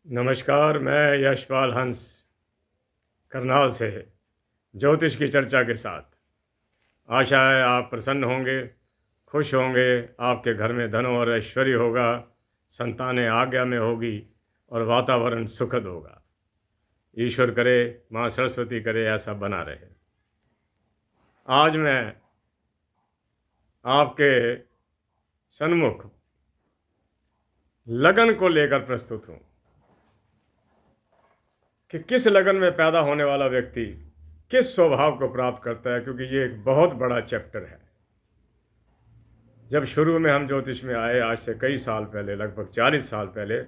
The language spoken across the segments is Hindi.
नमस्कार। मैं यशपाल हंस करनाल से ज्योतिष की चर्चा के साथ। आशा है आप प्रसन्न होंगे, खुश होंगे, आपके घर में धन और ऐश्वर्य होगा, संतानें आज्ञा में होगी और वातावरण सुखद होगा। ईश्वर करे, माँ सरस्वती करे ऐसा बना रहे। आज मैं आपके सन्मुख लगन को लेकर प्रस्तुत हूँ कि किस लगन में पैदा होने वाला व्यक्ति किस स्वभाव को प्राप्त करता है, क्योंकि ये एक बहुत बड़ा चैप्टर है। जब शुरू में हम ज्योतिष में आए, आज से कई साल पहले, लगभग 40 साल पहले,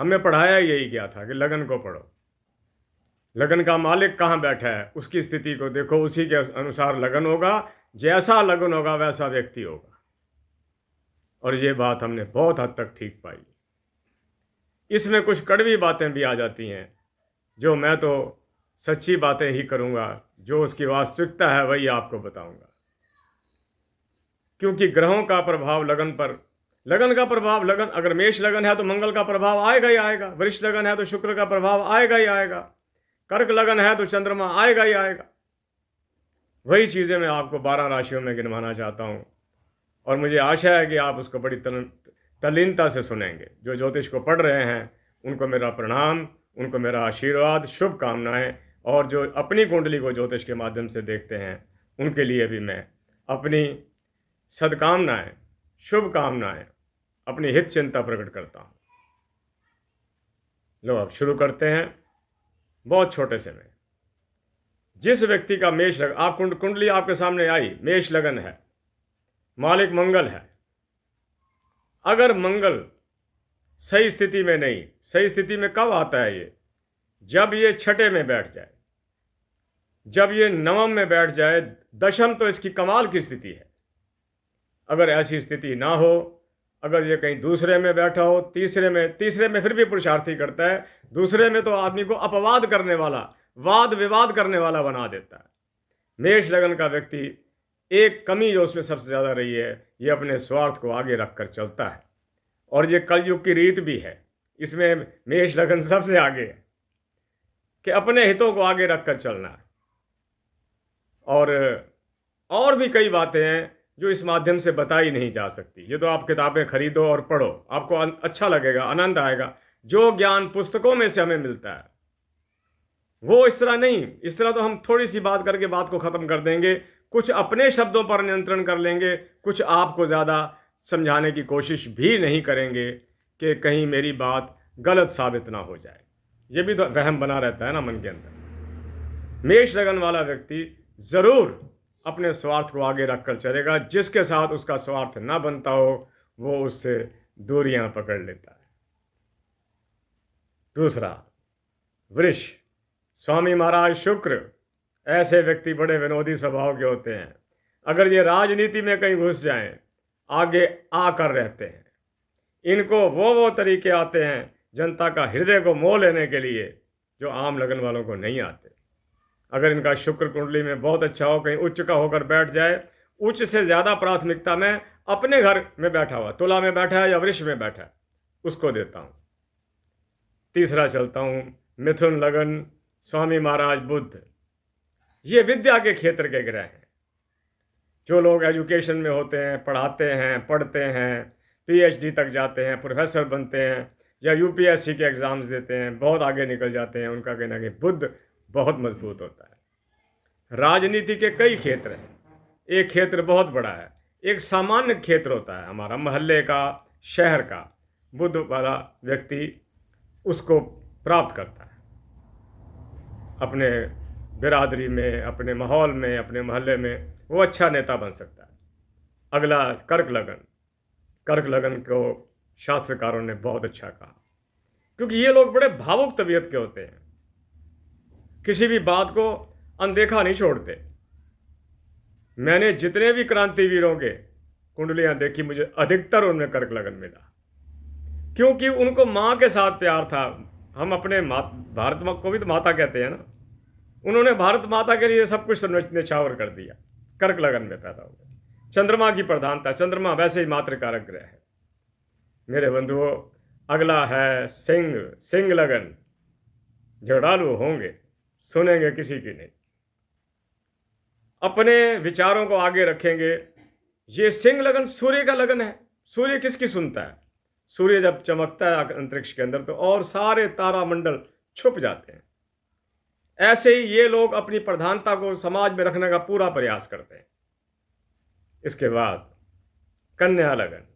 हमें पढ़ाया यही गया था कि लगन को पढ़ो। लगन का मालिक कहाँ बैठा है, उसकी स्थिति को देखो, उसी के अनुसार लगन होगा। जैसा लगन होगा वैसा व्यक्ति होगा। और ये बात हमने बहुत हद तक ठीक पाई। इसमें कुछ कड़वी बातें भी आ जाती हैं, जो मैं तो सच्ची बातें ही करूँगा, जो उसकी वास्तविकता है वही आपको बताऊँगा। क्योंकि ग्रहों का प्रभाव लगन पर, लगन का प्रभाव, लगन अगर मेष लगन है तो मंगल का प्रभाव आएगा ही आएगा, वृष लगन है तो शुक्र का प्रभाव आएगा ही आएगा, कर्क लगन है तो चंद्रमा आएगा ही आएगा। वही चीज़ें मैं आपको 12 राशियों में गिनवाना चाहता हूँ और मुझे आशा है कि आप उसको बड़ी तल्लीनता से सुनेंगे। जो ज्योतिष को पढ़ रहे हैं उनको मेरा प्रणाम, उनको मेरा आशीर्वाद, शुभकामनाएं। और जो अपनी कुंडली को ज्योतिष के माध्यम से देखते हैं उनके लिए भी मैं अपनी सद्कामनाएं, शुभकामनाएं, अपनी हित चिंता प्रकट करता हूँ। लो अब शुरू करते हैं बहुत छोटे से में। जिस व्यक्ति का मेष लगन, आप कुंडली आपके सामने आई, मेष लगन है, मालिक मंगल है। अगर मंगल सही स्थिति में नहीं, सही स्थिति में कब आता है ये? जब ये छठे में बैठ जाए, जब ये नवम में बैठ जाए, दशम तो इसकी कमाल की स्थिति है। अगर ऐसी स्थिति ना हो, अगर ये कहीं दूसरे में बैठा हो, तीसरे में फिर भी पुरुषार्थी करता है, दूसरे में तो आदमी को अपवाद करने वाला, वाद विवाद करने वाला बना देता है। मेष लगन का व्यक्ति, एक कमी जो उसमें सबसे ज़्यादा रही है, ये अपने स्वार्थ को आगे रखकर चलता है। और ये कलयुग की रीत भी है, इसमें मेष लगन सबसे आगे है कि अपने हितों को आगे रखकर चलना है। और भी कई बातें हैं जो इस माध्यम से बताई नहीं जा सकती। ये तो आप किताबें खरीदो और पढ़ो, आपको अच्छा लगेगा, आनंद आएगा। जो ज्ञान पुस्तकों में से हमें मिलता है वो इस तरह नहीं। इस तरह तो हम थोड़ी सी बात करके बात को ख़त्म कर देंगे, कुछ अपने शब्दों पर नियंत्रण कर लेंगे, कुछ आपको ज़्यादा समझाने की कोशिश भी नहीं करेंगे कि कहीं मेरी बात गलत साबित ना हो जाए। ये भी तो वहम बना रहता है ना मन के अंदर। मेष लगन वाला व्यक्ति ज़रूर अपने स्वार्थ को आगे रखकर चलेगा। जिसके साथ उसका स्वार्थ ना बनता हो वो उससे दूरियां पकड़ लेता है। दूसरा, वृष, स्वामी महाराज शुक्र। ऐसे व्यक्ति बड़े विनोदी स्वभाव के होते हैं। अगर ये राजनीति में कहीं घुस जाएं, आगे आकर रहते हैं। इनको वो तरीके आते हैं जनता का हृदय को मोह लेने के लिए, जो आम लगन वालों को नहीं आते। अगर इनका शुक्र कुंडली में बहुत अच्छा हो, कहीं उच्च का होकर बैठ जाए, उच्च से ज़्यादा प्राथमिकता मैं अपने घर में बैठा हुआ, तुला में बैठा है या वृष में बैठा है, उसको देता हूँ। तीसरा चलता हूँ, मिथुन लगन, स्वामी महाराज बुध। ये विद्या के क्षेत्र के ग्रह हैं। जो लोग एजुकेशन में होते हैं, पढ़ाते हैं, पढ़ते हैं, पीएचडी तक जाते हैं, प्रोफेसर बनते हैं या यूपीएससी के एग्ज़ाम्स देते हैं, बहुत आगे निकल जाते हैं, उनका कहना कि बुध बहुत मजबूत होता है। राजनीति के कई क्षेत्र हैं, एक क्षेत्र बहुत बड़ा है, एक सामान्य क्षेत्र होता है हमारा मोहल्ले का, शहर का। बुध वाला व्यक्ति उसको प्राप्त करता है अपने बिरादरी में, अपने माहौल में, अपने मोहल्ले में, वो अच्छा नेता बन सकता है। अगला कर्क लगन। कर्क लगन को शास्त्रकारों ने बहुत अच्छा कहा, क्योंकि ये लोग बड़े भावुक तबीयत के होते हैं, किसी भी बात को अनदेखा नहीं छोड़ते। मैंने जितने भी क्रांतिवीरों के कुंडलियां देखी, मुझे अधिकतर उनमें कर्क लगन मिला, क्योंकि उनको माँ के साथ प्यार था। हम अपने भारत माँ को भी तो माता कहते हैं ना, उन्होंने भारत माता के लिए सब कुछ निछावर कर दिया। कर्क लगन में पैदा हुए। चंद्रमा की प्रधानता, चंद्रमा वैसे ही मातृकारक ग्रह है। मेरे बंधुओं, अगला है सिंह, सिंह लगन, झगड़ालू होंगे, सुनेंगे किसी की नहीं, अपने विचारों को आगे रखेंगे। ये सिंह लगन सूर्य का लगन है। सूर्य किसकी सुनता है? सूर्य जब चमकता है अंतरिक्ष के अंदर तो और सारे तारामंडल छुप जाते हैं। ऐसे ही ये लोग अपनी प्रधानता को समाज में रखने का पूरा प्रयास करते हैं। इसके बाद कन्या लगन,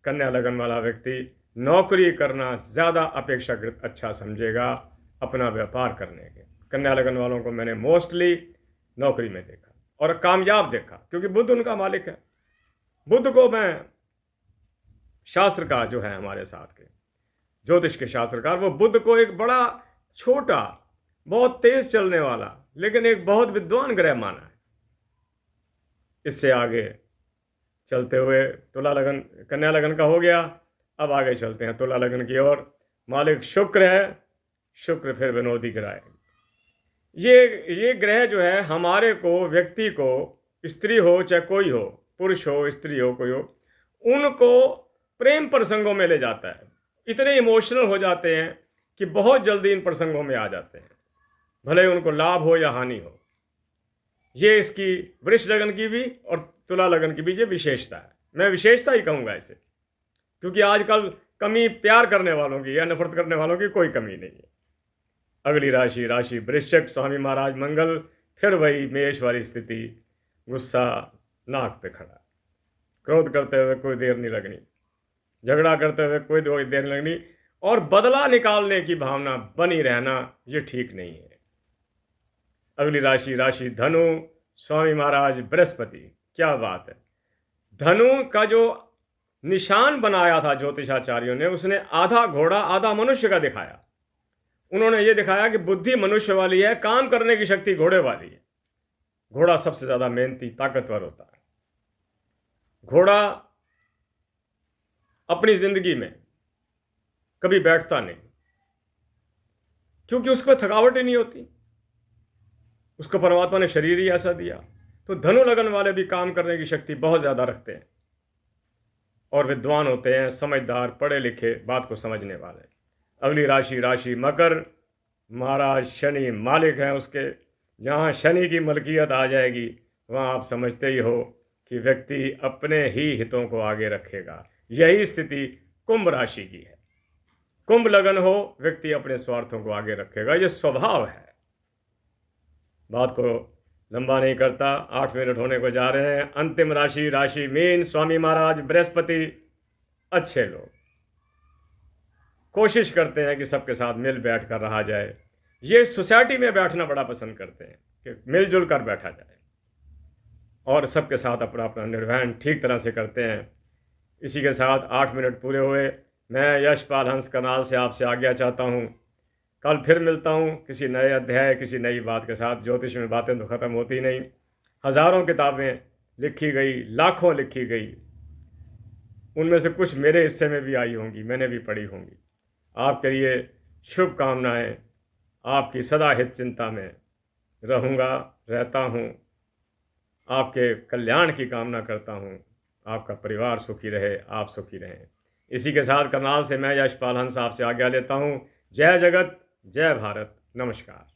कन्या लगन वाला व्यक्ति नौकरी करना ज़्यादा अपेक्षाकृत अच्छा समझेगा अपना व्यापार करने के। कन्या लगन वालों को मैंने मोस्टली नौकरी में देखा और कामयाब देखा, क्योंकि बुध उनका मालिक है। बुध को मैं शास्त्र का जो है हमारे साथ के ज्योतिष के शास्त्रकार, वो बुध को एक बड़ा छोटा, बहुत तेज चलने वाला, लेकिन एक बहुत विद्वान ग्रह माना है। इससे आगे चलते हुए तुला लगन, कन्या लगन का हो गया। अब आगे चलते हैं तुला लगन की ओर। मालिक शुक्र है। शुक्र फिर विनोदी ग्रह है। ये ग्रह जो है हमारे को, व्यक्ति को, स्त्री हो चाहे कोई हो, पुरुष हो स्त्री हो कोई हो, उनको प्रेम प्रसंगों में ले जाता है। इतने इमोशनल हो जाते हैं कि बहुत जल्दी इन प्रसंगों में आ जाते हैं, भले उनको लाभ हो या हानि हो। ये इसकी वृष लगन की भी और तुला लगन की भी ये विशेषता है। मैं विशेषता ही कहूँगा इसे, क्योंकि आजकल कमी प्यार करने वालों की या नफरत करने वालों की कोई कमी नहीं है। अगली राशि, राशि वृश्चिक, स्वामी महाराज मंगल, फिर वही मेष वाली स्थिति, गुस्सा नाक पे खड़ा, क्रोध करते हुए कोई देर नहीं लगनी, झगड़ा करते हुए कोई देर नहीं लगनी, और बदला निकालने की भावना बनी रहना, ये ठीक नहीं है। अगली राशि, राशि धनु, स्वामी महाराज बृहस्पति। क्या बात है! धनु का जो निशान बनाया था ज्योतिषाचार्यों ने, उसने आधा घोड़ा आधा मनुष्य का दिखाया। उन्होंने ये दिखाया कि बुद्धि मनुष्य वाली है, काम करने की शक्ति घोड़े वाली है। घोड़ा सबसे ज्यादा मेहनती, ताकतवर होता है। घोड़ा अपनी जिंदगी में कभी बैठता नहीं, क्योंकि उसको थकावट ही नहीं होती। उसको परमात्मा ने शरीर ही ऐसा दिया। तो धनु लगन वाले भी काम करने की शक्ति बहुत ज्यादा रखते हैं और विद्वान होते हैं, समझदार, पढ़े लिखे, बात को समझने वाले। अगली राशि, राशि मकर, महाराज शनि मालिक हैं उसके। जहाँ शनि की मलकियत आ जाएगी वहाँ आप समझते ही हो कि व्यक्ति अपने ही हितों को आगे रखेगा। यही स्थिति कुंभ राशि की है। कुंभ लगन हो, व्यक्ति अपने स्वार्थों को आगे रखेगा, ये स्वभाव है। बात को लंबा नहीं करता, 8 मिनट होने को जा रहे हैं। अंतिम राशि, राशि मीन, स्वामी महाराज बृहस्पति। अच्छे लोग कोशिश करते हैं कि सबके साथ मिल बैठ कर रहा जाए। ये सोसाइटी में बैठना बड़ा पसंद करते हैं कि मिलजुल कर बैठा जाए और सबके साथ अपना अपना निर्वहन ठीक तरह से करते हैं। इसी के साथ 8 मिनट पूरे हुए। मैं यशपाल हंस कनाल से आपसे आज्ञा चाहता हूँ। कल फिर मिलता हूँ किसी नए अध्याय, किसी नई बात के साथ। ज्योतिष में बातें तो ख़त्म होती नहीं। हज़ारों किताबें लिखी गई, लाखों लिखी गई, उनमें से कुछ मेरे हिस्से में भी आई होंगी, मैंने भी पढ़ी होंगी। आपके लिए शुभकामनाएं। आपकी सदा हित चिंता में रहूँगा, रहता हूँ। आपके कल्याण की कामना करता हूँ। आपका परिवार सुखी रहे, आप सुखी रहें। इसी के साथ करनाल से मैं यशपाल हंस आपसे आज्ञा लेता हूँ। जय जगत, जय भारत, नमस्कार।